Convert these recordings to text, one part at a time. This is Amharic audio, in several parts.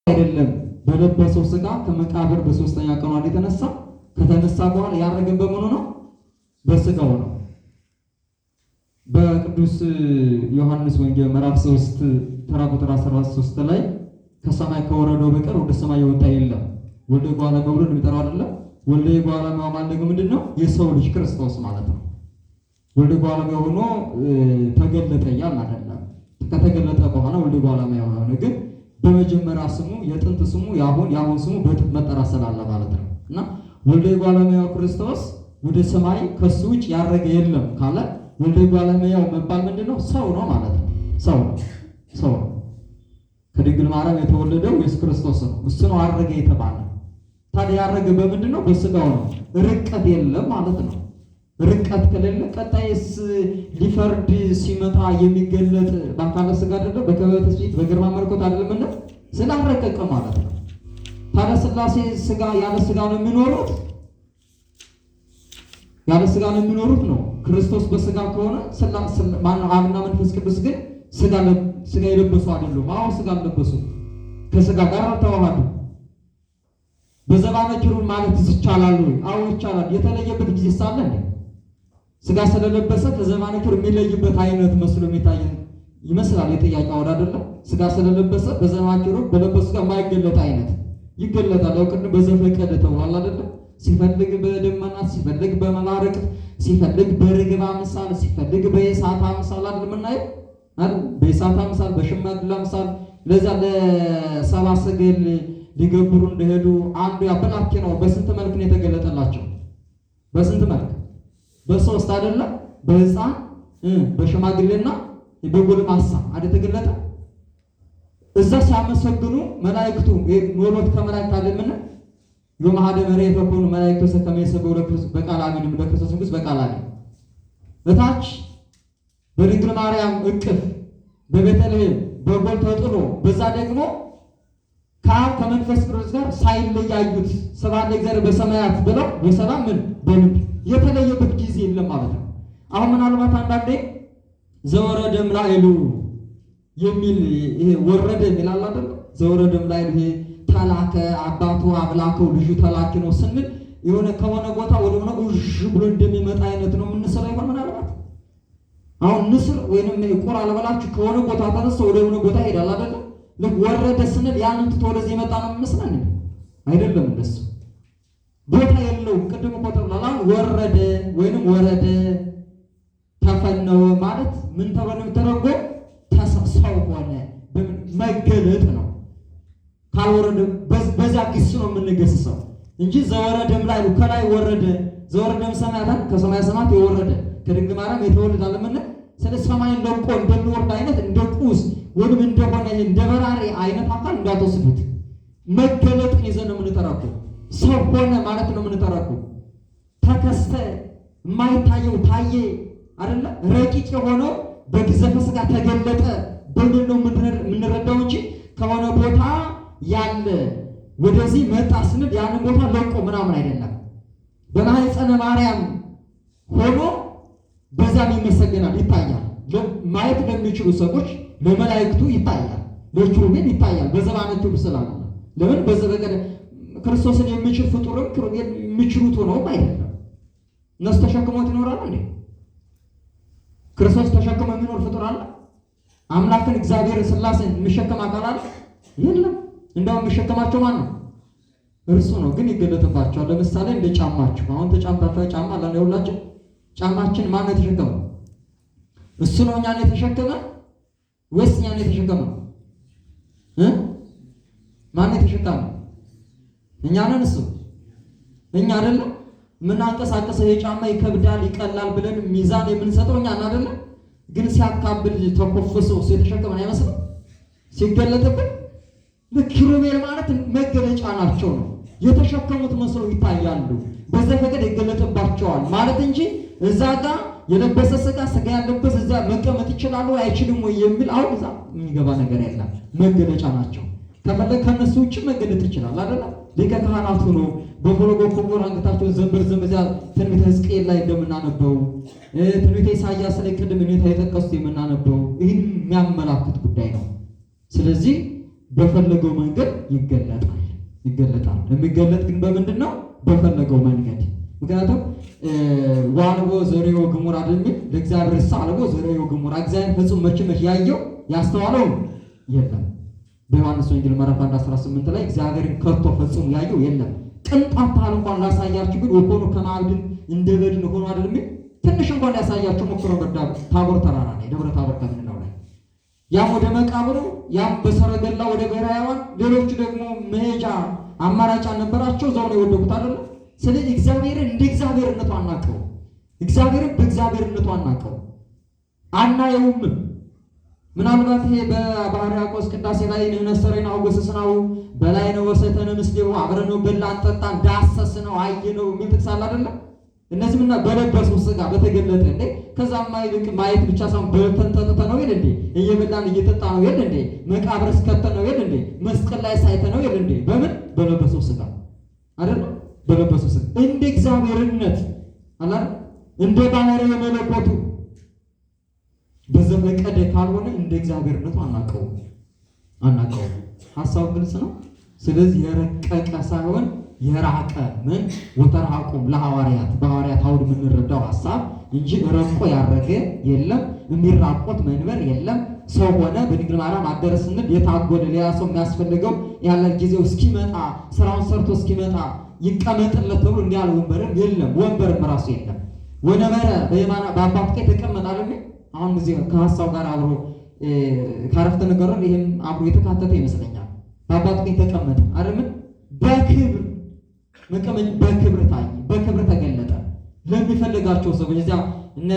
አይደለም በለበሰው ሥጋ ከመቃብር በሶስተኛ ቀኑ የተነሳ ከተነሳ በኋላ ያረገን በመሆኑ ነው በሥጋው ነው። በቅዱስ ዮሐንስ ወንጌል ምዕራፍ 3 ተራ ቁጥር 13 ላይ ከሰማይ ከወረደው በቀር ወደ ሰማይ የወጣ የለም ወልደ እጓለ እመሕያው ብሎ የሚጠራው አይደለም። ወልደ እጓለ እመሕያው ማለት ደግሞ ምንድነው? የሰው ልጅ ክርስቶስ ማለት ነው። ወልደ እጓለ እመሕያው ሆኖ ተገለጠ እያልን አይደለም። ከተገለጠ በኋላ ወልደ እጓለ እመሕያው ሆነ። ግን በመጀመሪያ ስሙ የጥንት ስሙ የአሁን ስሙ በጥንት መጠራት ስላለ ማለት ነው። እና ወልደ እጓለ እመሕያው ክርስቶስ ወደ ሰማይ ከሱ ውጭ ያረገ የለም ካለ ወልደ እጓለ እመሕያው መባል ምንድነው? ሰው ነው ማለት ነው። ሰው ነው። ከድንግል ማርያም የተወለደው ኢየሱስ ክርስቶስ ነው። እሱ ነው አረገ የተባለ። ታዲያ ያረገ በምንድነው? በሥጋው ነው። ርቀት የለም ማለት ነው። ርቀት ከሌለ ቀጣይስ ሊፈርድ ሲመጣ የሚገለጥ በአካለ ሥጋ አይደለም፣ በክብረ ትስብእት በግርማ መለኮት አይደለም፣ ስላረቀቀ ማለት ነው። ታዲያ ሥላሴ ሥጋ ያለ ሥጋ ነው የሚኖሩት፣ ያለ ሥጋ ነው የሚኖሩት ነው። ክርስቶስ በሥጋ ከሆነ ማነው? አብና መንፈስ ቅዱስ ግን ሥጋ የለበሱ አይደሉም። አሁን ሥጋ ለበሱ፣ ከሥጋ ጋር አልተዋሃዱ። በዘባነ ኪሩብ ማለት ይቻላል ወይ? አዎ ይቻላል። የተለየበት ጊዜ ሳለ እንዴ ሥጋ ስለለበሰ ከዘባነ ኪሩብ የሚለይበት አይነት መስሎ የሚታይ ይመስላል። የጥያቄ አውድ አይደለም። ሥጋ ስለለበሰ በዘባነ ኪሩብ በለበሱ ጋር የማይገለጥ አይነት ይገለጣል። ያው ቅድም በዘፈቀደ ተብሏል አይደለም። ሲፈልግ በደመናት፣ ሲፈልግ በመላእክት፣ ሲፈልግ በርግብ አምሳል፣ ሲፈልግ በእሳት አምሳል አይደለም እናየው አይደል? በእሳት አምሳል፣ በሽመግል አምሳል ለዛ ለሰባ ሰገል ሊገብሩ እንደሄዱ አንዱ ያበላኪ ነው። በስንት መልክ ነው የተገለጠላቸው? በስንት መልክ? በሶስት አይደለም? በሕፃን በሽማግሌና በጎልማሳ አይደል ተገለጠ። እዛ ሲያመሰግኑ መላእክቱ ኖሎት ከመላእክት አይደለም የማሃደ መሬት ተቆኑ መላእክቱ ሰከመሰበው ለክርስቶስ በቃል አሚን ለክርስቶስ ንጉስ በቃል አሚን በታች በድንግል ማርያም እቅፍ በቤተልሔም በጎል ተጥሎ በዛ ደግሞ ከአብ ከመንፈስ ቅዱስ ጋር ሳይለያዩት ስብሐት ለእግዚአብሔር በሰማያት ብለው በሰላም ምን በልብ የተለየበት ጊዜ የለም ማለት ነው። አሁን ምናልባት አንዳንዴ ዘወረደም ላይሉ የሚል ይሄ ወረደ ይላል አይደል? ዘወረደም ላይሉ ይሄ ተላከ አባቱ አብላከው ልጁ ተላኪ ነው ስንል የሆነ ከሆነ ቦታ ወደ ሆነ እዥ ብሎ እንደሚመጣ አይነት ነው የምንሰራው ይሆን ምናልባት። አሁን ንስር ወይንም ቁራ አልበላችሁ ከሆነ ቦታ ተነስቶ ወደ ሆነ ቦታ ይሄዳል አይደል? ልክ ወረደ ስንል ያንን ትቶ ወደዚህ የመጣ ነው የሚመስለን አይደለም። እንደሱ ቦታ የለውም። ቅድም እኮ ተብሏል። አሁን ወረደ ወይንም ወረደ ተፈነወ ማለት ምን ተብሎ ነው የሚተረጎመው? ሰው ሆነ መገለጥ ነው። ካልወረደ በዛ ግስ ነው የምንገስሰው እንጂ ዘወረደም ላይ ከላይ ወረደ ዘወረደም ሰማያት ከሰማይ ሰማያት የወረደ ከድንግል ማርያም የተወለደ አለምን ስለ ሰማይን ለቆ እንደሚወርድ አይነት እንደ ቁስ ወይም እንደሆነ እንደ በራሪ አይነት አካል እንዳትወስዱት። መገለጥን ይዘን ነው የምንጠራው። ሰው ሆነ ማለት ነው የምንጠራው። ተከስተ የማይታየው ታየ አይደለ? ረቂቅ የሆነው በግዘፈ ሥጋ ተገለጠ በምን ነው የምንረዳው እንጂ ከሆነ ቦታ ያለ ወደዚህ መጣ ስንል ያንን ቦታ ለቆ ምናምን አይደለም። በማኅፀነ ማርያም ሆኖ በዛም ይመሰገናል፣ ይታያል። ማየት ለሚችሉ ሰዎች ለመላእክቱ ይታያል፣ ለኪሩቤል ይታያል። በዘባነ ኪሩብ ስላለ ለምን በዘበቀደ ክርስቶስን የሚችል ፍጡርም ኪሩቤል የሚችሉት ሆነውም አይደለም። እነሱ ተሸክሞት ይኖራሉ እንዴ? ክርስቶስ ተሸክሞ የሚኖር ፍጡር አለ? አምላክን እግዚአብሔር ሥላሴን የሚሸከም አካል አለ? የለም። እንደውም የሚሸከማቸው ማን ነው? እርሱ ነው። ግን ይገለጥባቸዋል። ለምሳሌ እንደ ጫማችሁ አሁን ተጫምታችሁ ጫማ አለ ሁላችን። ጫማችን ማን ነው የተሸከመው? እሱ ነው እኛን የተሸከመ ወይስ እኛን የተሸከመ? ማን የተሸከመ? እኛ ነን። እሱ እኛ አይደለም። ምን አንቀሳቀሰ የጫማ ይከብዳል ይቀላል ብለን ሚዛን የምንሰጠው እኛ አይደለም። ግን ሲያካብል ተኮፍሶ የተሸከመን አይመስልም? ሲገለጥብን ኪሩቤል ማለት መገለጫ ናቸው ነው የተሸከሙት መስለው ይታያሉ። በዘፈቀደ ይገለጥባቸዋል ማለት እንጂ እዛ ጋር የለበሰ ሥጋ ያለበሰ እዛ መቀመጥ ይችላል ወይ አይችልም ወይ የሚል አሁን እዛ የሚገባ ነገር የለም። መገለጫ ናቸው። ከፈለግ ከነሱ ውጭ መገለጥ ይችላል አይደል? ሊቀ ካህናት ሆኖ በፈለጎ ኮቦር አንገታቸውን ዘንበር ዘመዚያ ትንቢተ ሕዝቅኤል ላይ እንደምናነበው ትንቢተ ኢሳይያስ ላይ ቅድም ሁኔታ የጠቀሱት የምናነበው ይህን የሚያመላክት ጉዳይ ነው። ስለዚህ በፈለገው መንገድ ይገለጣል። የሚገለጥ ግን በምንድን ነው? በፈለገው መንገድ። ምክንያቱም ዋልቦ ዘሬዮ ግሙራ አይደል? ለእግዚአብሔር ሳልቦ ዘሬዮ ግሙራ፣ እግዚአብሔር ፍጹም መቼ ያየው ያስተዋለው የለም። በዮሐንስ ወንጌል ምዕራፍ 1:18 ላይ እግዚአብሔርን ከቶ ፈጽሞ ያየው የለም። ቅንጣት ታህል እንኳን ላሳያችሁ ግን ወኮኑ ከማዕድን እንደ በድን ሆኖ አይደል? ትንሽ እንኳን ያሳያችሁ ሞክሮ ታቦር ተራራ ላይ ደብረ ታቦር ከምንለው ላይ ያም ወደ መቃብሩ ያም በሰረገላ ወደ ብሔራውያን ሌሎቹ ደግሞ መሄጃ አማራጭ አልነበራቸው፣ እዛው ነው የወደቁት አይደል? ስለዚህ እግዚአብሔርን እንደ እግዚአብሔርነቱ አናውቀው፣ እግዚአብሔርን በእግዚአብሔርነቱ አናውቀው አናየውም። ምናልባት ይሄ በባሕርይ ያዕቆብ ቅዳሴ ላይ ንነሰረና አውገሰስናው በላይ ነው ወሰተነ ምስሌው አብረን ነው በላን ጠጣን ዳሰስነው አየነው የሚል ጥቅስ አለ አይደል? እነዚህምና በለበሱ ሥጋ በተገለጠ እንዴ ከዛማ ይልቅ ማየት ብቻ ሳይሆን በልተን ጠጥተን ነው ይል እንዴ? እየበላን እየጠጣ ነው ይል እንዴ? መቃብር እስከተን ነው ይል እንዴ? መስቀል ላይ ሳይተ ነው ይል እንዴ? በምን በለበሱ ሥጋ አይደል? በለበሱ ሥጋ እንደ እግዚአብሔርነት አላ እንደ ባሕርይ መለኮቱ በዘፈቀደ ካልሆነ እንደ እግዚአብሔርነቱ አናውቀው። ሐሳቡ ግልጽ ነው። ስለዚህ የረቀቀ ሳይሆን የራቀ ምን ወተርሐቁም ለሐዋርያት በሐዋርያት አውድ የምንረዳው ሐሳብ እንጂ ረቆ ያረገ የለም። የሚራቆት መንበር የለም። ሰው ሆነ በድንግል ማርያም አደረ ስንል የታጎለ ሌላ ሰው የሚያስፈልገው ያለ ጊዜው እስኪመጣ ስራውን ሰርቶ እስኪመጣ ይቀመጥለት ተብሎ እንዲያል ወንበርም የለም። ወንበርም ራሱ የለም። ወነበረ በየማና በአባቱ ቀኝ ተቀመጣል። አሁን እዚህ ከሐሳቡ ጋር አብሮ ካረፍተ ነገር ይሄም አብሮ የተካተተ ይመስለኛል። በአባቱ ቀኝ ተቀመጠ አይደል? በክብር መቀመጥ በክብር ታየ፣ በክብር ተገለጠ ለሚፈልጋቸው ሰዎች። እዚያ እነ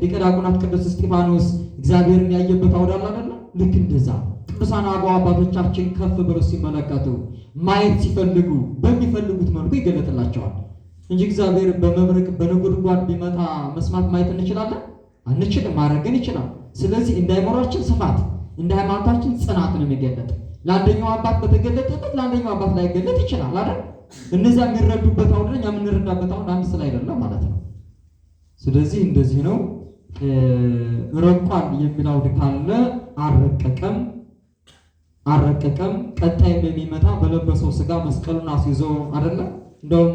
ሊቀ ዲያቆናት ቅዱስ እስጢፋኖስ እግዚአብሔርን ያየበት አውዳል አይደል? ልክ እንደዛ ቅዱሳን አበው አባቶቻችን ከፍ ብለው ሲመለከቱ ማየት ሲፈልጉ በሚፈልጉት መልኩ ይገለጥላቸዋል እንጂ እግዚአብሔር በመብረቅ በነጎድጓድ ቢመጣ መስማት ማየት እንችላለን? አንችልም። ማድረግን ይችላል። ስለዚህ እንደ አእምሯችን ስፋት እንደ ሃይማኖታችን ጽናት ነው የሚገለጥ። ለአንደኛው አባት በተገለጠበት ለአንደኛው አባት ላይ ገለጥ ይችላል አይደል? እነዚያ የሚረዱበት አውድ ነው፣ የምንረዳበት አውድ አንድ ስላይደለ ማለት ነው። ስለዚህ እንደዚህ ነው። ረቋል የሚል አውድ ካለ አረቀቀም ቀጣይም የሚመጣ በለበሰው ሥጋ መስቀሉን አስይዞ አይደለ? እንደውም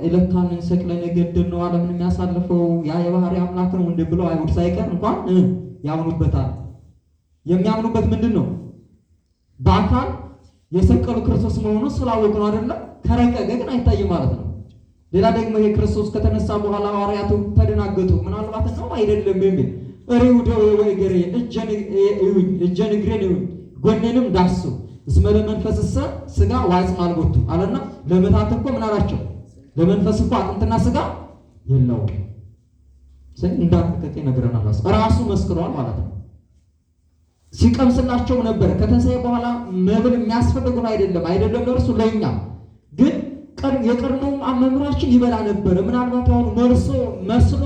እለካንን ሰቅለን ገድል ነው ዓለምን የሚያሳልፈው ያ የባሕርይ አምላክ ነው እንደ ብለው አይሁድ ሳይቀር እንኳን ያምኑበታል። የሚያምኑበት ምንድን ነው? በአካል የሰቀሉ ክርስቶስ መሆኑን ስላወቁ ነው አይደለ? ከረቀቀ ግን አይታይም ማለት ነው። ሌላ ደግሞ ይሄ ክርስቶስ ከተነሳ በኋላ ሐዋርያቱ ተደናገጡ። ምናልባት ነው አይደለም የሚል እሪው ደዌ ወይ ገሬ እጀን እግሬን ይሁን ጎኔንም ዳሱ እስመ ለመንፈስሰ ሥጋ ወአጽም አልቦቱ አለና ለመታት እኮ ምን አላቸው? ለመንፈስ እኮ አጥንትና ሥጋ የለውም። ስለዚህ እንዳትከቴ ነገረናል። ራሱ መስክሯል ማለት ነው። ሲቀምስላቸው ነበር። ከተንሳኤ በኋላ መብል የሚያስፈልጉን አይደለም ለእርሱ ለእኛ ግን የቀድሞው መምህራችን ይበላ ነበር። ምናልባት አሁን መስሎ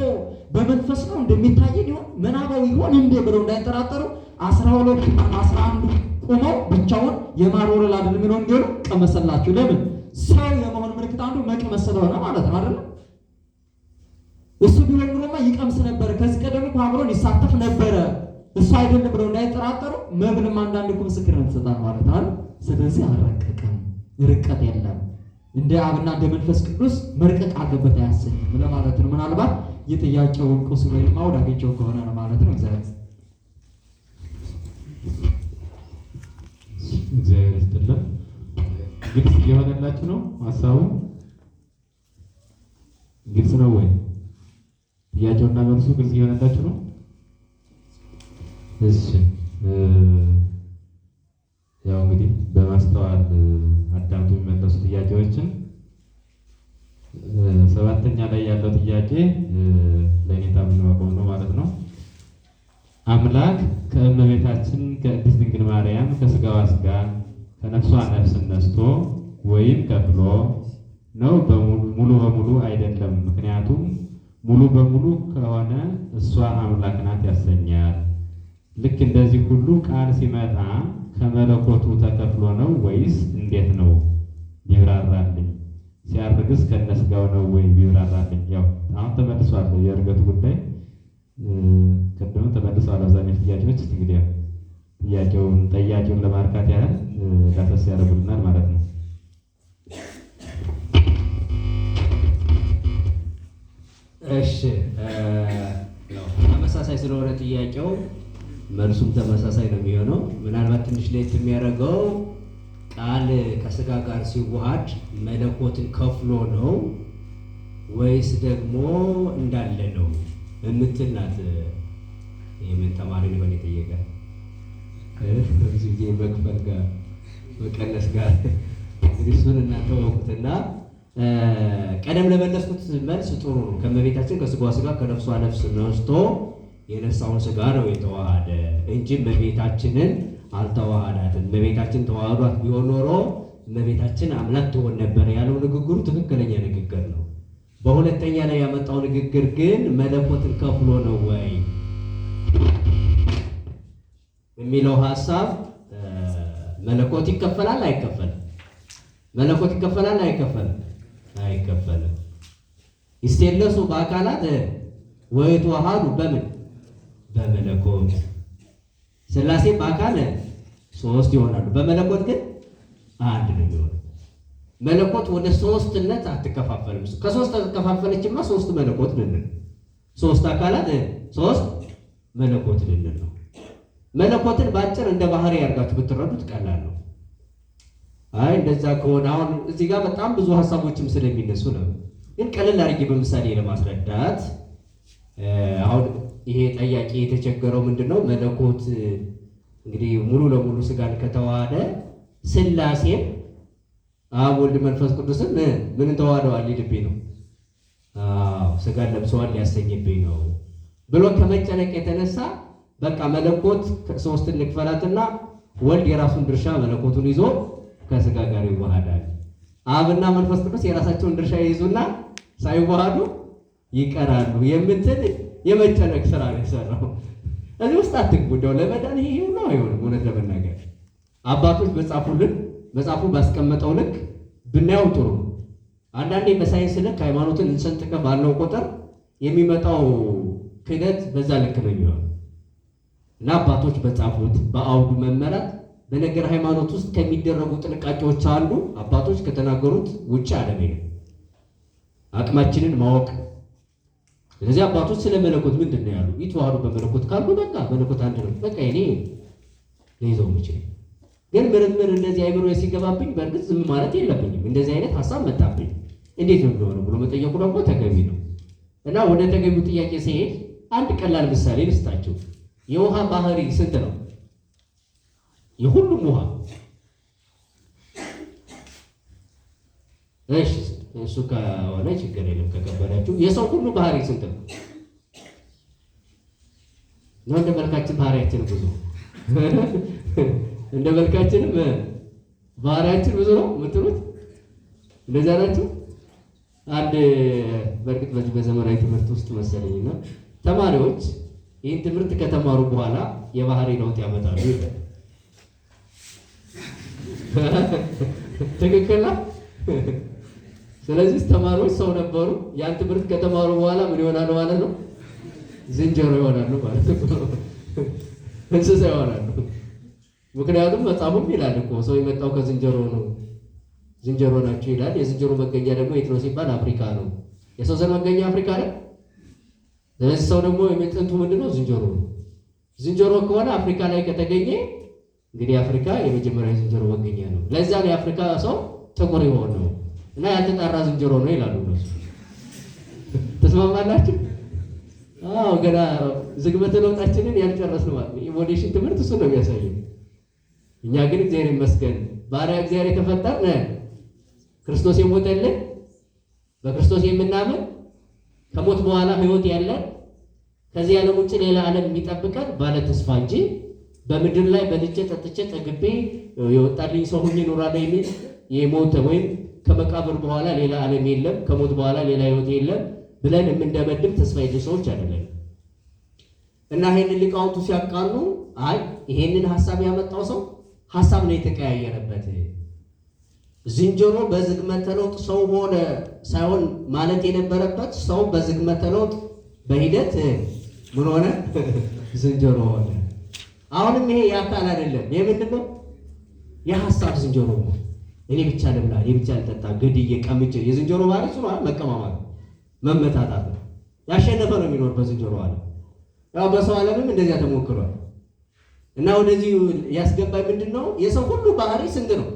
በመንፈስ ነው እንደሚታይ ሊሆን ምናባዊ ይሆን እንዴ ብለው እንዳይጠራጠሩ 12 11 ቆመው ብቻውን የማር ወለላ አይደለም የሚለው እንዲሉ ቀመሰላቸው። ለምን? ሰው የመሆን ምልክት አንዱ መቅመስ ስለሆነ ማለት ነው አይደል? እሱ ቢሆን ኖሮማ ይቀምስ ነበር። ከዚህ ቀደም እኮ አብሮን ይሳተፍ ነበረ። እሱ አይደለም ብለው እንዳይጠራጠሩ መብልም አንዳንድ እኮ ምስክርነት ይሰጣል ማለት ነው። ስለዚህ አልረቀቀም፣ ርቀት የለም። እንደ አብና እንደ መንፈስ ቅዱስ መርቀቅ አለበት አያሰኝም ለማለት ነው። ምናልባት የጥያቄውን ቁስ ወይ ማውድ አገኘው ከሆነ ነው ማለት ነው። እግዚአብሔር ይስጥልን። ግልጽ እየሆነላችሁ ነው? ሀሳቡ ግልጽ ነው ወይ? ጥያቄውና መልሱ ግልጽ እየሆነላችሁ ነው? እሺ፣ ያው እንግዲህ በማስተዋል አዳምጡ የሚመለሱ ጥያቄዎችን። ሰባተኛ ላይ ያለው ጥያቄ ለኔታ የምንዋቀው ነው ማለት ነው። አምላክ ከእመቤታችን ከቅድስት ድንግል ማርያም ከሥጋዋ ሥጋ ከነፍሷ ነፍስ ነስቶ ወይም ከፍሎ ነው? ሙሉ በሙሉ አይደለም። ምክንያቱም ሙሉ በሙሉ ከሆነ እሷ አምላክ ናት ያሰኛል። ልክ እንደዚህ ሁሉ ቃል ሲመጣ ከመለኮቱ ተከፍሎ ነው ወይስ እንዴት ነው? ቢብራራልኝ። ሲያርግስ ከነስጋው ነው ወይ? ቢብራራልኝ። ያው አሁን ተመልሷል የእርገቱ ጉዳይ ቅድም ተመልሷል። አብዛኞቹ ጥያቄዎች እንግዲህ ጠያቂውን ለማርካት ያህል ዳሰስ ያደርጉልናል ማለት ነው። እሺ ተመሳሳይ ስለሆነ ጥያቄው መልሱም ተመሳሳይ ነው የሚሆነው። ምናልባት ትንሽ ለየት የሚያደርገው ቃል ከስጋ ጋር ሲዋሃድ መለኮትን ከፍሎ ነው ወይስ ደግሞ እንዳለ ነው የምትል ናት። የምን ተማሪ ሊሆን የጠየቀ ጊዜ መክፈል ጋር መቀነስ ጋር እንግዲህ እሱን እናንተ ወቁትና ቀደም ለመለስኩት መልስ ጥሩ ነው። ከእመቤታችን ከስጋዋ ስጋ ከነፍሷ ነፍስ ነስቶ የነሳውን ስጋ ነው የተዋሃደ እንጂ እመቤታችንን አልተዋሃዳትም። እመቤታችን ተዋህዷት ቢሆን ኖሮ እመቤታችን አምላክ ትሆን ነበር ያለው ንግግሩ ትክክለኛ ንግግር ነው። በሁለተኛ ላይ ያመጣው ንግግር ግን መለኮትን ከፍሎ ነው ወይ የሚለው ሐሳብ መለኮት ይከፈላል አይከፈልም? መለኮት ይከፈላል አይከፈልም? አይከፈልም። ይስተለሱ በአካላት ወይተዋሃዱ በምን በመለኮት ሥላሴ በአካል ሶስት ይሆናሉ፣ በመለኮት ግን አንድ ነው የሚሆነው። መለኮት ወደ ሶስትነት አትከፋፈልም። ከሶስት ተከፋፈለችማ ሶስት መለኮት ልንል፣ ሶስት አካላት ሶስት መለኮት ልንል ነው። መለኮትን ባጭር እንደ ባህሪ ያርጋችሁ ብትረዱት ቀላል ነው። አይ እንደዛ ከሆነ አሁን እዚህ ጋር በጣም ብዙ ሀሳቦችም ስለሚነሱ ነው። ግን ቀለል አድርጌ በምሳሌ ለማስረዳት አሁን ይሄ ጠያቂ የተቸገረው ምንድነው? መለኮት እንግዲህ ሙሉ ለሙሉ ስጋን ከተዋሃደ ሥላሴን አብ ወልድ መንፈስ ቅዱስን ምን ተዋህደዋል ሊልብኝ ነው። ስጋን ለብሰዋል ሊያሰኝብኝ ነው ብሎ ከመጨነቅ የተነሳ በቃ መለኮት ሶስት ልክፈላትና ወልድ የራሱን ድርሻ መለኮቱን ይዞ ከስጋ ጋር ይዋሃዳል። አብና መንፈስ ቅዱስ የራሳቸውን ድርሻ ይይዙና ሳይዋሃዱ ይቀራሉ የምትል የመጨነቅ ስራ ነው የሰራው። እዚህ ውስጥ አትግቡ። እንደው ለመዳን ይሄ ነው አይሆንም። እውነት ለመናገር አባቶች መጽሐፉ ባስቀመጠው ልክ ብናየው ጥሩ። አንዳንዴ በሳይንስ ልክ ሃይማኖትን እንሰንጥቀ ባለው ቁጥር የሚመጣው ክህደት በዛ ልክ ነው የሚሆነው እና አባቶች በጻፉት በአውዱ መመራት በነገር ሃይማኖት ውስጥ ከሚደረጉ ጥንቃቄዎች አንዱ አባቶች ከተናገሩት ውጭ አለመሄድ፣ አቅማችንን ማወቅ። ስለዚህ አባቶች ስለ መለኮት ምንድን ነው ያሉ? ይተዋሃዱ በመለኮት ካሉ በቃ መለኮት አንድ ነው፣ በቃ እኔ ለይዘው ምችል። ግን ምርምር እንደዚህ አይምሮ ሲገባብኝ በእርግጥ ዝም ማለት የለብኝም። እንደዚህ አይነት ሀሳብ መጣብኝ እንዴት ነው እንደሆነ ብሎ መጠየቁ ደግሞ ተገቢ ነው እና ወደ ተገቢው ጥያቄ ሲሄድ አንድ ቀላል ምሳሌ ልስጣችሁ። የውሃ ባህሪ ስንት ነው? የሁሉም ውሃ እሺ፣ እሱ ከሆነ ችግር የለም። ከከበዳችሁ የሰው ሁሉ ባህሪ ስንት ነው? ነው እንደ መልካችን ባህሪያችን ብዙ እንደ መልካችንም ባህሪያችን ብዙ ነው የምትሉት እንደዛ ናችሁ? አንድ በእርግጥ በዚህ በዘመናዊ ትምህርት ውስጥ መሰለኝና ተማሪዎች ይህን ትምህርት ከተማሩ በኋላ የባህሪ ለውጥ ያመጣሉ ይላል። ትክክል ነው። ስለዚህ ተማሪዎች ሰው ነበሩ። ያን ትምህርት ከተማሩ በኋላ ምን ይሆናሉ ማለት ነው? ዝንጀሮ ይሆናሉ ማለት ነው። እንስሳ ይሆናሉ። ምክንያቱም መጽሐፉም ይላል እኮ ሰው የመጣው ከዝንጀሮ ነው፣ ዝንጀሮ ናቸው ይላል። የዝንጀሮ መገኛ ደግሞ የት ነው ሲባል አፍሪካ ነው። የሰው ዘር መገኛ አፍሪካ ነው። ስለዚህ ሰው ደግሞ የጥንቱ ምንድነው? ዝንጀሮ ነው። ዝንጀሮ ከሆነ አፍሪካ ላይ ከተገኘ እንግዲህ አፍሪካ የመጀመሪያ ዝንጀሮ መገኛ ነው። ለዛ ነው የአፍሪካ ሰው ጥቁር የሆነው እና ያልተጣራ ዝንጀሮ ነው ይላሉ እነሱ። ተስማማላችሁ? አዎ፣ ገና ዝግመተ ለውጣችንን ያልጨረስነው ማለት ነው። ኢቮሉሽን ትምህርት እሱ ነው የሚያሳየው። እኛ ግን እግዚአብሔር ይመስገን ባሪያ እግዚአብሔር የተፈጠርን ክርስቶስ የሞተልን በክርስቶስ የምናምን ከሞት በኋላ ሕይወት ያለን ከዚህ ዓለም ውጭ ሌላ ዓለም የሚጠብቀን ባለ ተስፋ እንጂ በምድር ላይ በልቼ ጠጥቼ ጠግቤ የወጣልኝ ሰው ሁኜ እኖራለሁ የሚል የሞተ ወይም ከመቃብር በኋላ ሌላ ዓለም የለም፣ ከሞት በኋላ ሌላ ሕይወት የለም ብለን የምንደመድም ተስፋ የሌለን ሰዎች አይደለም። እና ይሄንን ሊቃውንቱ ሲያቃኑ አይ ይሄንን ሐሳብ ያመጣው ሰው ሐሳብ ነው የተቀያየረበት። ዝንጀሮ በዝግመተ ለውጥ ሰው ሆነ ሳይሆን ማለት የነበረበት ሰው በዝግመተ ለውጥ በሂደት ምን ሆነ? ዝንጀሮ ሆነ። አሁንም ይሄ የአካል አይደለም። የምንድን ነው? የሀሳብ ዝንጀሮ ነው። እኔ ብቻ ልብላ፣ እኔ ብቻ ልጠጣ፣ ገድዬ ቀምቼ። የዝንጀሮ ባህሪ እሱ ነው። መቀማማት፣ መመታታት ነው። ያሸነፈ ነው የሚኖር በዝንጀሮ ዓለም። ያው በሰው ዓለምም እንደዚያ ተሞክሯል። እና ወደዚህ ያስገባኝ ምንድን ነው? የሰው ሁሉ ባህሪ ስንት ነው?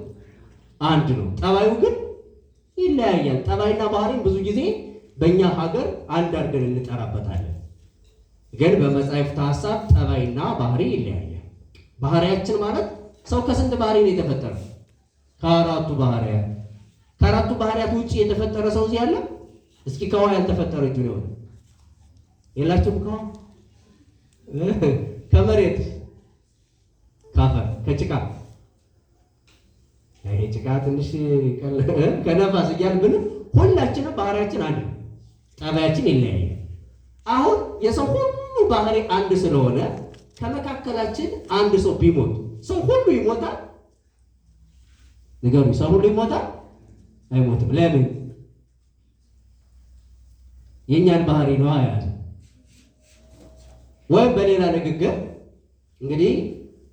አንድ ነው። ጠባዩ ግን ይለያያል። ጠባይና ባህሪን ብዙ ጊዜ በእኛ ሀገር አንድ አድርገን እንጠራበታለን። ግን በመጻሕፍት ሀሳብ ጠባይና ባህሪ ይለያያል። ባህሪያችን ማለት ሰው ከስንት ባህሪ ነው የተፈጠረው? ከአራቱ ባህሪያት። ከአራቱ ባህሪያት ውጭ የተፈጠረ ሰው እዚህ አለ? እስኪ ከውሃ ያልተፈጠረ እጁ ነው የላችሁም? ከውሃ ከመሬት፣ ካፈር፣ ከጭቃ ይሄ ጭቃ ትንሽ ከነፋስ እያልን ሁላችንም ባህሪያችን አንድ ነው። ጠባያችን ይለያያል። አሁን የሰው ሁሉ ባህሪ አንድ ስለሆነ ከመካከላችን አንድ ሰው ቢሞት ሰው ሁሉ ይሞታል? ንገሩኝ። ሰው ሁሉ ይሞታል? አይሞትም። ለምን? የእኛን ባህሪ ነው ያለ። ወይም በሌላ ንግግር እንግዲህ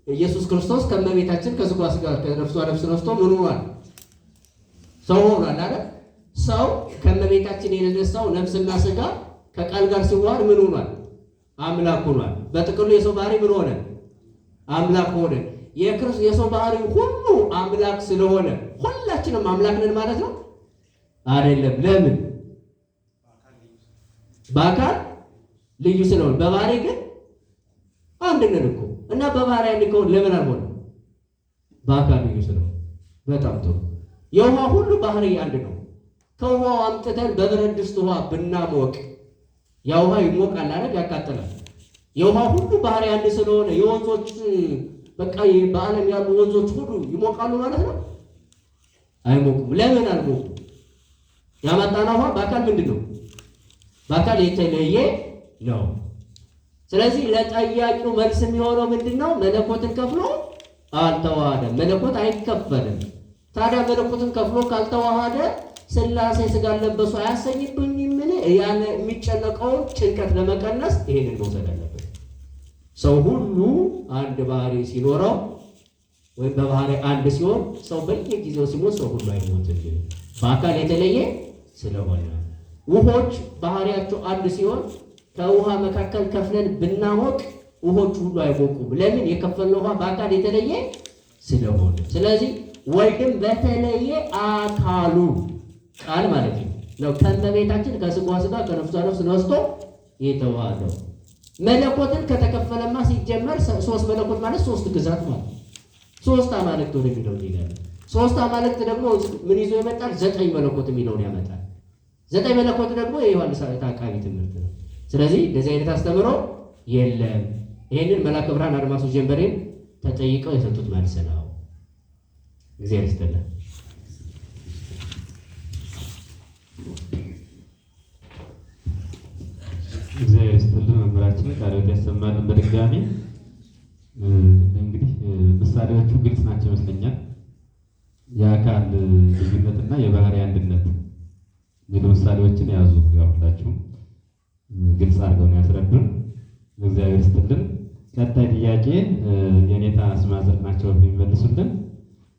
ኢየሱስ ክርስቶስ ከእመቤታችን ከሥጋ ሥጋ ከነፍሷ ነፍስ ነስቶ ምን ሆኗል? ሰው ሆኗል አይደል? ሰው ከእመቤታችን የነሳው ነፍስና ሥጋ ከቃል ጋር ሲዋሃድ ምን ሆኗል? አምላክ ሆኗል። በጥቅሉ የሰው ባህሪ ምን ሆነ? አምላክ ሆነ። የሰው ባህሪ ሁሉ አምላክ ስለሆነ ሁላችንም አምላክ ነን ማለት ነው አይደለም። ለምን? በአካል ልዩ ስለሆነ፣ በባህሪ ግን አንድ ነን እኮ። እና በባህሪ አንድ ከሆነ ለምን አልሆነም? በአካል ልዩ ስለሆነ። በጣም ጥሩ። የውሃ ሁሉ ባህሪ አንድ ነው። ከውሃው አምጥተን በብረት ድስት ውሃ ብናሞቅ ያ ውሃ ይሞቃል አይደል? ያቃጥላል። የውሃ ሁሉ ባህሪ አንድ ስለሆነ የወንዞች በቃ በዓለም ያሉ ወንዞች ሁሉ ይሞቃሉ ማለት ነው? አይሞቁም። ለምን አልሞቁም? ያመጣነው ውሃ በአካል ምንድን ነው? በአካል የተለየ ነው። ስለዚህ ለጠያቂው መልስ የሚሆነው ምንድን ነው? መለኮትን ከፍሎ አልተዋሃደም። መለኮት አይከፈልም። ታዲያ መለኮትን ከፍሎ ካልተዋሃደ ሥላሴ ሥጋ ለበሱ አያሰኝብኝም? ምን ያለ የሚጨነቀውን ጭንቀት ለመቀነስ ይሄንን መውሰድ አለበት። ሰው ሁሉ አንድ ባህሪ ሲኖረው ወይም በባህሪ አንድ ሲሆን ሰው በየጊዜው ሲሞት ሰው ሁሉ አይሞትም፣ በአካል የተለየ ስለሆነ። ውሆች ባህሪያቸው አንድ ሲሆን ከውሃ መካከል ከፍለን ብናሞቅ ውሆች ሁሉ አይሞቁም። ለምን? የከፈልነው ውሃ በአካል የተለየ ስለሆነ። ስለዚህ ወልድም በተለየ አካሉ ቃል ማለት ነው ከእመቤታችን ከሥጋዋ ሥጋ ከነፍሷ ነፍስ ነስቶ የተዋሃደው። መለኮትን ከተከፈለማ ሲጀመር ሶስት መለኮት ማለት ሶስት ግዛት ማለት ሶስት አማልክት ወደ የሚለው ይላል። ሶስት አማልክት ደግሞ ምን ይዞ ይመጣል? 9 መለኮት የሚለውን ያመጣል። 9 መለኮት ደግሞ የዮሐንስ አቃቢ ትምህርት ነው። ስለዚህ እንደዚህ አይነት አስተምሮ የለም። ይሄንን መላከ ብርሃን አድማሱ ጀንበሬን ተጠይቀው የሰጡት መልስ ነው። እግዚአብሔር ይስጥልን። እግዚአብሔር ይስጥልን። መምህራችን ቃልዎት ያሰማልን። በድጋሚ እንግዲህ ምሳሌዎቹ ግልጽ ናቸው ይመስለኛል። የአካል ልዩነትና የባህሪ አንድነት የሚሉ ምሳሌዎችን ያዙ። ያው ሁላችሁም ግልጽ አድርገው ነው ያስረዱን። እግዚአብሔር ይስጥልን። ቀጣይ ጥያቄ የኔታ አስማዘር ናቸው የሚመልሱልን።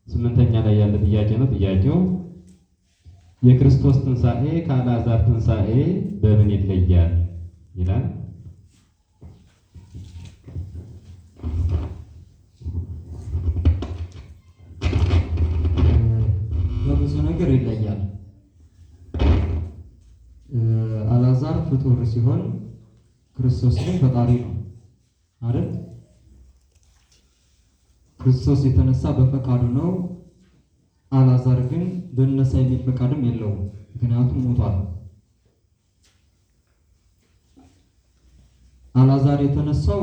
8ኛ ላይ ያለ ጥያቄ ነው። ጥያቄው የክርስቶስ ትንሣኤ ከአልዓዛር ትንሣኤ በምን ይለያል ይላል። በብዙ ነገር ይለያል። አልዓዛር ፍጡር ሲሆን ክርስቶስ ግን ፈጣሪ ነው አይደል? ክርስቶስ የተነሳ በፈቃዱ ነው። አልዓዛር ግን በነሳ የሚል ፈቃድም የለውም፣ ምክንያቱም ሞቷል። አልዓዛር የተነሳው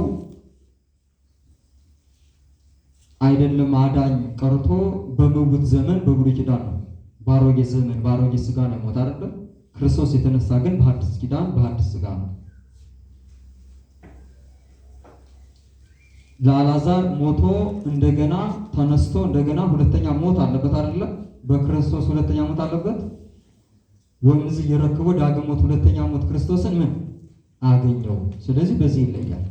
አይደለም አዳኝ ቀርቶ በምውት ዘመን በብሉይ ኪዳን ነው። በአሮጌ ዘመን በአሮጌ ሥጋ ነው ሞት አይደለም። ክርስቶስ የተነሳ ግን በሐዲስ ኪዳን በሐዲስ ሥጋ ነው። ለአልዓዛር ሞቶ እንደገና ተነስቶ እንደገና ሁለተኛ ሞት አለበት አይደለም። በክርስቶስ ሁለተኛ ሞት አለበት። ወንዝ እየረከበ ዳግም ሞት ሁለተኛ ሞት ክርስቶስን ምን አገኘው? ስለዚህ በዚህ ይለያል።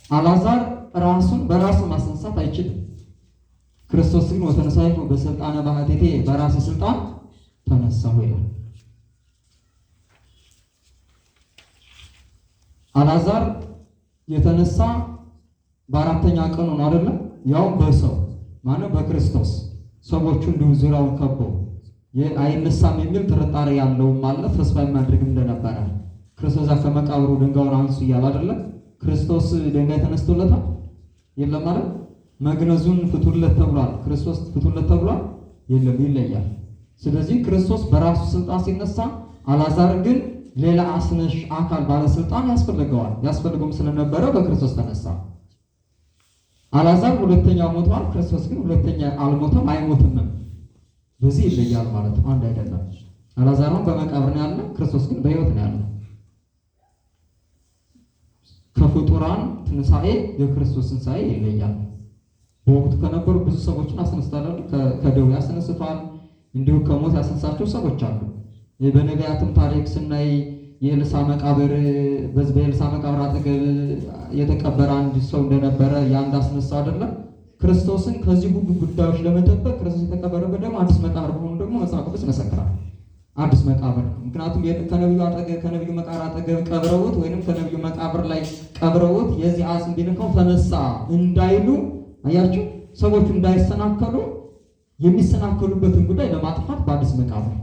አልዓዛር ራሱን በራሱ ማስነሳት አይችልም። ክርስቶስ ግን ወተንሳይኩ በስልጣነ ባህቲቴ በራሴ ስልጣን ተነሳሁ ይላል። አልዓዛር የተነሳ በአራተኛ ቀኑ ነው አይደለም? ያው በሰው ማነው? በክርስቶስ ሰዎቹ እንዲሁ ዙሪያውን ከቦ አይነሳም የሚል ጥርጣሬ ያለውም አለ፣ ተስፋ የሚያደርግም እንደነበረ ክርስቶስ ከመቃብሩ ድንጋዩን አንሱ እያለ አይደለም? ክርስቶስ ድንጋይ ተነስቶለታል የለም ማለት መግነዙን ፍቱለት ተብሏል። ክርስቶስ ፍቱለት ተብሏል የለም፣ ይለያል። ስለዚህ ክርስቶስ በራሱ ስልጣን ሲነሳ፣ አልዓዛር ግን ሌላ አስነሽ አካል ባለስልጣን ያስፈልገውም ስለነበረ በክርስቶስ ተነሳ። አልዓዛር ሁለተኛ ሞቷል፣ ክርስቶስ ግን ሁለተኛ አልሞተም አይሞትም። በዚህ ይለያል ማለት ነው፣ አንድ አይደለም። አልዓዛር በመቃብር ነው ያለ፣ ክርስቶስ ግን በሕይወት ነው ያለ። ከፍጡራን ትንሣኤ የክርስቶስ ትንሣኤ ይለያል። በወቅቱ ከነበሩ ብዙ ሰዎችን አስነስቷል። ከደዌ ያስነስቷል፣ እንዲሁ ከሞት ያስነሳቸው ሰዎች አሉ። በነቢያትም ታሪክ ስናይ የኤልሳ መቃብር በኤልሳ መቃብር አጠገብ የተቀበረ አንድ ሰው እንደነበረ ያን አስነሳው አይደለም? ክርስቶስን ከዚህ ሁሉ ጉዳዮች ለመጠበቅ ክርስቶስ የተቀበረበት ደግሞ አዲስ መቃብር በሆኑ ደግሞ መጽሐፍ ቅዱስ ይመሰክራል። አዲስ መቃብር ነው። ምክንያቱም ከነቢዩ መቃብር አጠገብ ቀብረውት ወይንም ከነቢዩ መቃብር ላይ ቀብረውት የዚህ አጽም ቢነካው ተነሳ እንዳይሉ አያችሁ፣ ሰዎቹ እንዳይሰናከሉ የሚሰናከሉበትን ጉዳይ ለማጥፋት በአዲስ መቃብር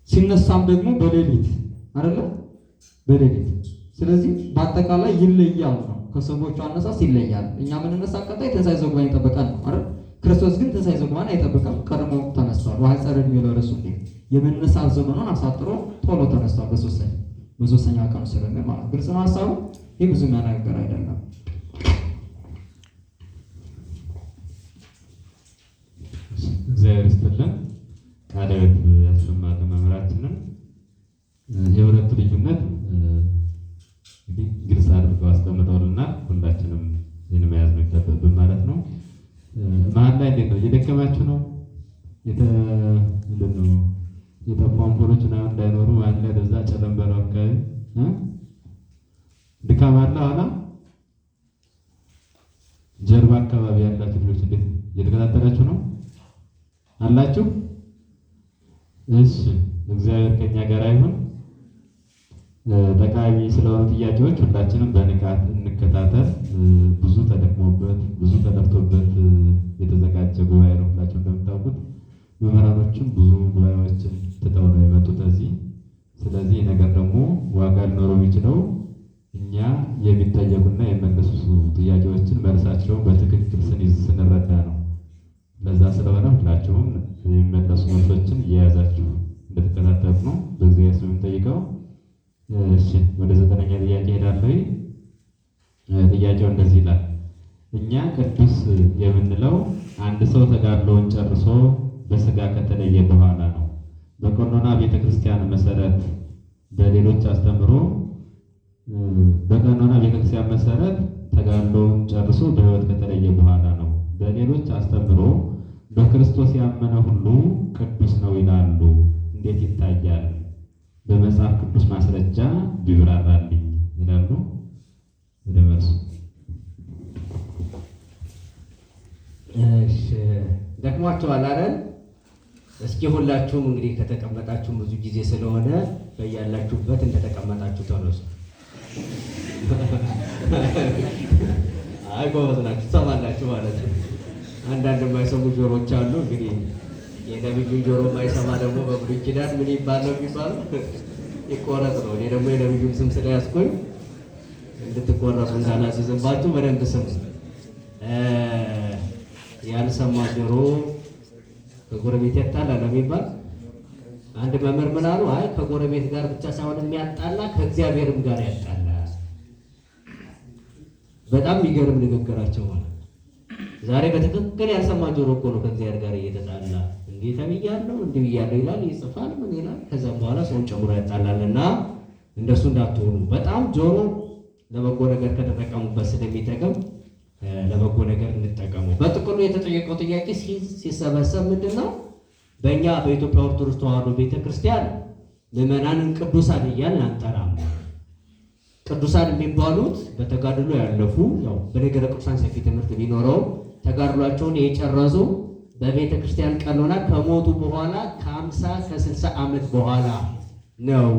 ሲነሳም ደግሞ በሌሊት አይደለም? በሌሊት። ስለዚህ በአጠቃላይ ይለያል ነው፣ ከሰዎቹ አነሳስ ይለያል። እኛ የምንነሳ ቀጣይ ትንሣኤ ዘጉባኤ ይጠብቃል ነው አይደል? ክርስቶስ ግን ትንሣኤ ዘጉባኤን አይጠብቅም፣ ቀድሞ ተነስቷል። ወሐፀረ ዕድሜ ለርእሱ የመነሳት ዘመኑን አሳጥሮ ቶሎ ተነስቷል። በሶስተኛ ቀኑ ስለሚል ማለት ግልጽ ነው ሀሳቡ። ይህ ብዙ የሚያናገር አይደለም። እግዚአብሔር ይስጥልን። ቃልዎት ያሰማልን መምህራችንን። የሁለቱ ልዩነት እንግዲህ ግልጽ አድርገው አስቀምጠውልናል። ሁላችንም ይህን መያዝ ነው የሚጠበቅብን ማለት ነው። መሀል ላይ እንዴት ነው? እየደከማችሁ ነው? ምንድን ነው የጠፉ አምፖሎች ምናምን እንዳይኖሩ መሀል ላይ በዛ ጨለም በለው አካባቢ ድካም አለ። ኋላ ጀርባ አካባቢ ያላችሁ ልጆች እንዴት እየተከታተላችሁ ነው አላችሁ? እሺ፣ እግዚአብሔር ከኛ ጋር ይሁን። ጠቃሚ ስለሆኑ ጥያቄዎች ሁላችንም በንቃት እንከታተል። ብዙ ተደክሞበት ብዙ ተለፍቶበት የተዘጋጀ ጉባኤ ነው። ሁላችሁ እንደምታውቁት መምህራኖችም ብዙ ጉባኤዎችን ትተው ነው የመጡት እዚህ። ስለዚህ ነገር ደግሞ ዋጋ ሊኖረው የሚችለው እኛ የሚጠየቁና የመለሱ ጥያቄዎችን መልሳቸውን በትክክል ስንረዳ ነው። ለዛ ስለሆነ ሁላችሁም የሚመለሱ መልሶችን እየያዛችሁ እንደተከታተሉ ነው በእግዚአብሔር ስም የምንጠይቀው። እሺ፣ ወደ 9ኛ ጥያቄ ሄዳለሁ። ጥያቄው እንደዚህ ይላል። እኛ ቅዱስ የምንለው አንድ ሰው ተጋድሎውን ጨርሶ በስጋ ከተለየ በኋላ ነው። በቀኖና ቤተክርስቲያን መሰረት በሌሎች አስተምሮ በቀኖና ቤተክርስቲያን መሰረት ተጋድሎውን ጨርሶ በሕይወት ከተለየ በኋላ ነው። በሌሎች አስተምሮ በክርስቶስ ያመነ ሁሉ ቅዱስ ነው ይላሉ። እንዴት ይታያል? በመጽሐፍ ቅዱስ ማስረጃ ቢብራራልኝ ይላሉ። ወደ መልሱ። እሺ፣ ደክሟቸዋል አይደል? እስኪ ሁላችሁም እንግዲህ ከተቀመጣችሁ ብዙ ጊዜ ስለሆነ በያላችሁበት እንደተቀመጣችሁ ተነሱ። አይ ጎበዝ ናችሁ፣ ትሰማላችሁ ማለት ነው። አንዳንድ የማይሰሙ ጆሮች አሉ። እንግዲህ የነቢዩን ጆሮ የማይሰማ ደግሞ በብሉይ ኪዳን ምን ይባል ነው የሚባለው? ይቆረጥ ነው። እኔ ደግሞ የነቢዩን ስም ስለያዝኩኝ እንድትቆረጡ እንዳላስይዝባችሁ በደንብ ስሙ። ያልሰማ ጆሮ ከጎረቤት ያጣላል የሚባል አንድ መምህር ምን አሉ? አይ ከጎረቤት ጋር ብቻ ሳይሆን የሚያጣላ ከእግዚአብሔርም ጋር ያጣላ። በጣም የሚገርም ንግግራቸው ማለት ዛሬ በትክክል ያልሰማ ጆሮ እኮ ነው ከእግዚአብሔር ጋር እየተጣላ እንዲህ ተብያለሁ እንዲህ ብያለሁ ይላል፣ ይጽፋል፣ ምን ይላል። ከዛም በኋላ ሰውን ጨምሮ ያጣላልና እንደሱ እንዳትሆኑ። በጣም ጆሮ ለበጎ ነገር ከተጠቀሙበት ስለሚጠቅም ለበጎ ነገር እንጠቀሙ። በጥቅሉ የተጠየቀው ጥያቄ ሲሰበሰብ ምንድን ነው? በእኛ በኢትዮጵያ ኦርቶዶክስ ተዋሕዶ ቤተክርስቲያን ምዕመናንን ቅዱሳን እያልን አንጠራም። ቅዱሳን የሚባሉት በተጋድሎ ያለፉ ያው በነገረ ቅዱሳን ሰፊ ትምህርት ቢኖረው ተጋድሏቸውን የጨረሱ በቤተ ክርስቲያን ቀኖና ከሞቱ በኋላ ከ50 ከ60 ዓመት በኋላ ነው።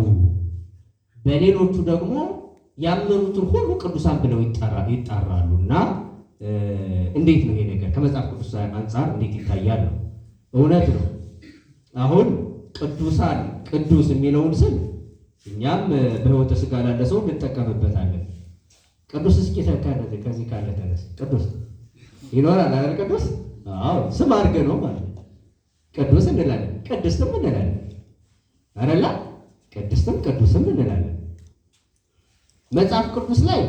በሌሎቹ ደግሞ ያመኑትን ሁሉ ቅዱሳን ብለው ይጣራሉና እንዴት ነው ይሄ ነገር ከመጽሐፍ ቅዱስ አንጻር እንዴት ይታያል? ነው እውነት ነው። አሁን ቅዱሳን ቅዱስ የሚለውን ስም እኛም በሕይወተ ሥጋ ላለ ሰው እንጠቀምበታለን። ቅዱስ እስኪ ከዚህ ካለ ተነስ ቅዱስ ይኖራል አይደል? ቅዱስ አዎ፣ ስም አድርገህ ነው ማለት ነው። ቅዱስ እንላለን፣ ቅድስትም እንላለን አይደል? ቅድስትም ቅዱስም እንላለን። መጽሐፍ ቅዱስ ላይ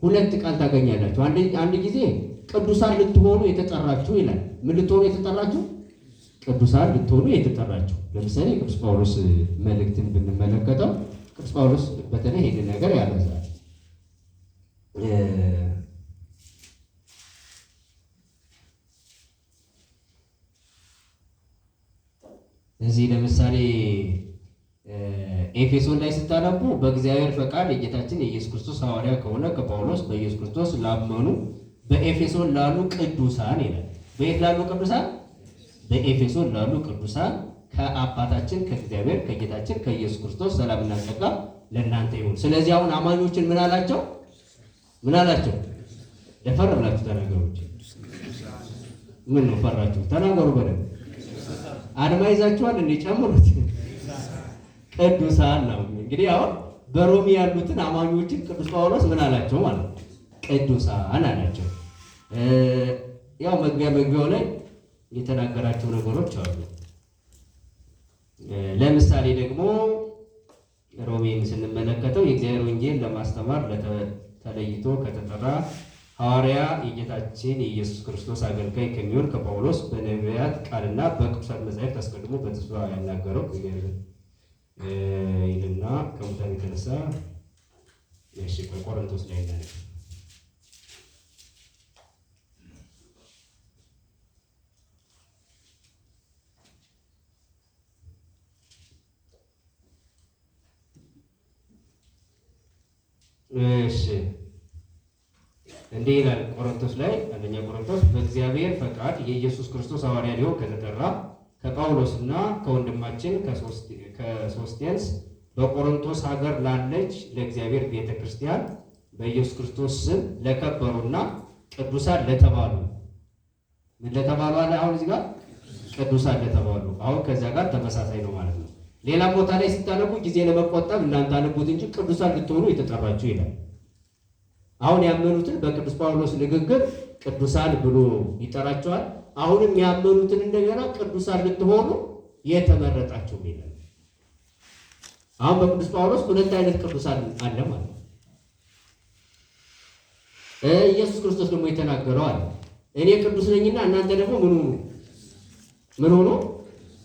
ሁለት ቃል ታገኛላችሁ። አንድ ጊዜ ቅዱሳን ልትሆኑ የተጠራችሁ ይላል። ምን ልትሆኑ የተጠራችሁ? ቅዱሳን ልትሆኑ የተጠራችሁ። ለምሳሌ ቅዱስ ጳውሎስ መልእክትን ብንመለከተው ቅዱስ ጳውሎስ በተለይ ይሄንን ነገር ያበዛል። እዚህ ለምሳሌ ኤፌሶን ላይ ስታነቡ በእግዚአብሔር ፈቃድ የጌታችን የኢየሱስ ክርስቶስ ሐዋርያ ከሆነ ከጳውሎስ በኢየሱስ ክርስቶስ ላመኑ በኤፌሶን ላሉ ቅዱሳን ይላል። በየት ላሉ ቅዱሳን? በኤፌሶን ላሉ ቅዱሳን ከአባታችን ከእግዚአብሔር ከጌታችን ከኢየሱስ ክርስቶስ ሰላምና ጸጋ ለእናንተ ይሁን። ስለዚህ አሁን አማኞችን ምን አላቸው? ምን አላቸው? ደፈር ብላችሁ ተናገሩ። ምን ነው ፈራችሁ? ተናገሩ በደንብ። አድማ ይዛችኋል እንዴ? ጨምሩት። ቅዱሳን ነው። እንግዲህ አሁን በሮሚ ያሉትን አማኞችን ቅዱስ ጳውሎስ ምን አላቸው ማለት ነው? ቅዱሳን አላቸው። ያው መግቢያው ላይ የተናገራቸው ነገሮች አሉ። ለምሳሌ ደግሞ ሮሜን ስንመለከተው የእግዚአብሔር ወንጌል ለማስተማር ተለይቶ ከተጠራ ሐዋርያ የጌታችን የኢየሱስ ክርስቶስ አገልጋይ ከሚሆን ከጳውሎስ በነቢያት ቃልና በቅዱሳት መጻሕፍት አስቀድሞ በተስፋ ያናገረው ይልና ከሙታን የተነሳ ቆሮንቶስ ላይ ያለ እሺ እንዲህ ይላል ቆሮንቶስ ላይ አንደኛ ቆሮንቶስ በእግዚአብሔር ፈቃድ የኢየሱስ ክርስቶስ ሐዋርያ ሊሆን ከተጠራ ከጳውሎስና ከወንድማችን ከሶስቴንስ በቆሮንቶስ ሀገር ላለች ለእግዚአብሔር ቤተ ክርስቲያን በኢየሱስ ክርስቶስ ስም ለከበሩና ቅዱሳን ለተባሉ ምን ለተባሉ አለ። አሁን እዚህ ጋር ቅዱሳን ለተባሉ አሁን ከዚያ ጋር ተመሳሳይ ነው ማለት ነው። ሌላ ቦታ ላይ ስታነቡ ጊዜ ለመቆጠብ እናንተ አነቡት እንጂ ቅዱሳን ልትሆኑ የተጠራችሁ ይላል። አሁን ያመኑትን በቅዱስ ጳውሎስ ንግግር ቅዱሳን ብሎ ይጠራቸዋል። አሁንም ያመኑትን እንደገና ቅዱሳን ልትሆኑ የተመረጣችሁ ይላል። አሁን በቅዱስ ጳውሎስ ሁለት አይነት ቅዱሳን አለ ማለት ነው። ኢየሱስ ክርስቶስ ደግሞ የተናገረው አለ እኔ ቅዱስ ነኝና እናንተ ደግሞ ምን ሆኖ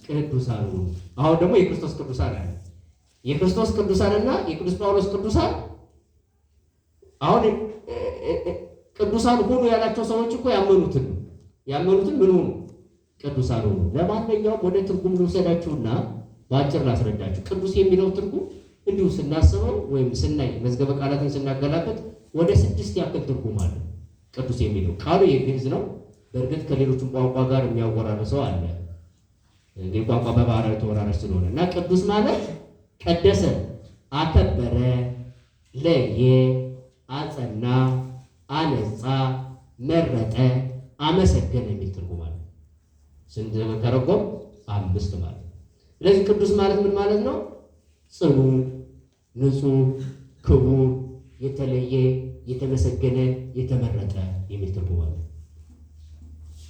ቅዱሳን ሁኑ። አሁን ደግሞ የክርስቶስ ቅዱሳን አለ። የክርስቶስ ቅዱሳንና የቅዱስ ጳውሎስ ቅዱሳን አሁን ቅዱሳን ሁኑ ያላቸው ሰዎች እኮ ያመኑትን ምን ሆኑ? ቅዱሳን ሁኑ። ለማንኛውም ወደ ትርጉም ልውሰዳችሁና በአጭር ላስረዳችሁ። ቅዱስ የሚለው ትርጉም እንዲሁ ስናስበው ወይም ስናይ መዝገበ ቃላትን ስናገላበት ወደ 6 ያክል ትርጉም አለ። ቅዱስ የሚለው ቃሉ የግዕዝ ነው። በእርግጥ ከሌሎችም ቋንቋ ጋር የሚያወራርሰው አለ። እንግዲህ ቋንቋ በባህራዊ ተወራራሽ ስለሆነ እና ቅዱስ ማለት ቀደሰ፣ አከበረ፣ ለየ፣ አጸና፣ አነጻ፣ መረጠ፣ አመሰገነ የሚል ትርጉም አለ። ስንት ተረጎም? 5 ማለት። ስለዚህ ቅዱስ ማለት ምን ማለት ነው? ጽኑ፣ ንጹሕ፣ ክቡር፣ የተለየ፣ የተመሰገነ፣ የተመረጠ የሚል ትርጉም አለ።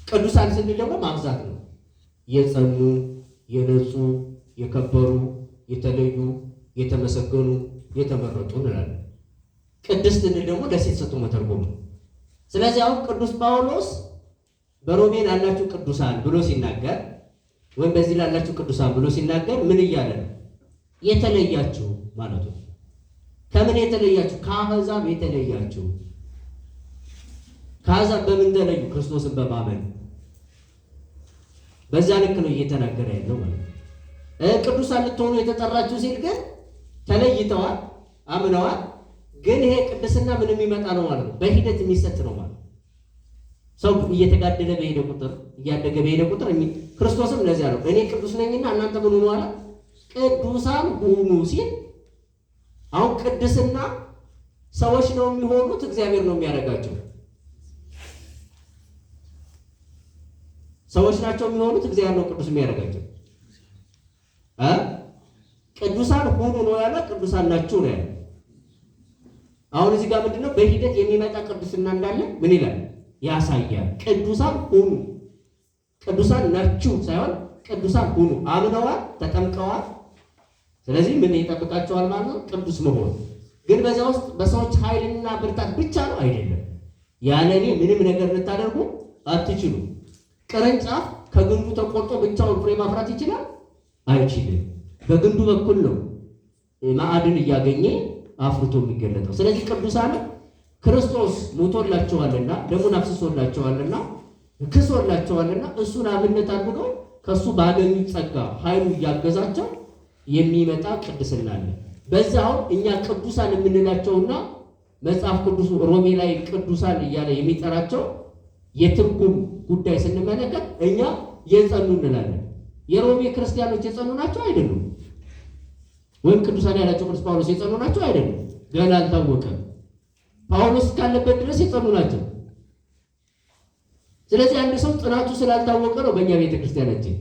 ቅዱሳን ስንል ደግሞ ማብዛት ነው። የጸኑ፣ የነጹ፣ የከበሩ፣ የተለዩ፣ የተመሰገኑ፣ የተመረጡ እንላለን። ቅድስት እንል ደግሞ ለሴት ሰጥቶ መተርጎም ነው። ስለዚህ አሁን ቅዱስ ጳውሎስ በሮሜ ላላችሁ ቅዱሳን ብሎ ሲናገር ወይም በዚህ ላላችሁ ቅዱሳን ብሎ ሲናገር ምን እያለ ነው? የተለያችሁ ማለቱ። ከምን የተለያችሁ? ከአሕዛብ የተለያችሁ። ከአሕዛብ በምን ተለዩ? ክርስቶስን በማመን። በዛ ልክ ነው እየተናገረ ያለው ማለት ነው። ቅዱሳን ልትሆኑ የተጠራችሁ ሲል ግን ተለይተዋል፣ አምነዋል፣ ግን ይሄ ቅድስና ምን የሚመጣ ነው ማለት ነው? በሂደት የሚሰጥ ነው ማለት ነው። ሰው እየተጋደለ በሄደ ቁጥር እያደገ በሄደ ቁጥር ክርስቶስም ለዚያ ነው እኔ ቅዱስ ነኝና እናንተ ምን ሁኑ አለ? ቅዱሳን ሁኑ ሲል አሁን ቅድስና ሰዎች ነው የሚሆኑት? እግዚአብሔር ነው የሚያደርጋቸው? ሰዎች ናቸው የሚሆኑት? እግዚአብሔር ነው ቅዱስ የሚያደርጋቸው? ቅዱሳን ሁኑ ነው ያለ? ቅዱሳን ናችሁ ነው ያለ? አሁን እዚህ ጋር ምንድነው በሂደት የሚመጣ ቅድስና እንዳለ ምን ይላል? ያሳያል። ቅዱሳን ሁኑ፣ ቅዱሳን ናችሁ ሳይሆን ቅዱሳን ሁኑ። አምነዋል፣ ተጠምቀዋል። ስለዚህ ምን ይጠብቃቸዋል ማለት ነው? ቅዱስ መሆን። ግን በዚያ ውስጥ በሰዎች ኃይልና ብርታት ብቻ ነው አይደለም። ያለ እኔ ምንም ነገር ልታደርጉ አትችሉ። ቅርንጫፍ ከግንዱ ተቆርጦ ብቻውን ፍሬ ማፍራት ይችላል? አይችልም። በግንዱ በኩል ነው ማዕድን እያገኘ አፍርቶ የሚገለጠው። ስለዚህ ቅዱሳን ክርስቶስ ሞቶላቸዋልና ደሙን አፍስሶላቸዋልና ክሶላቸዋልና እሱን አብነት አድርገው ከሱ ባገኙት ጸጋ ኃይሉ እያገዛቸው የሚመጣ ቅድስና አለ። በዛው እኛ ቅዱሳን የምንላቸውና መጽሐፍ ቅዱስ ሮሜ ላይ ቅዱሳን እያለ የሚጠራቸው የትርጉም ጉዳይ ስንመለከት እኛ የጸኑ እንላለን። የሮሜ ክርስቲያኖች የጸኑ ናቸው አይደሉም? ወይም ቅዱሳን ያላቸው ቅዱስ ጳውሎስ የጸኑ ናቸው አይደሉም? ገና አልታወቀም። ጳውሎስ ካለበት ድረስ የጸኑ ናቸው። ስለዚህ አንድ ሰው ጥናቱ ስላልታወቀ ነው በእኛ ቤተክርስቲያናችን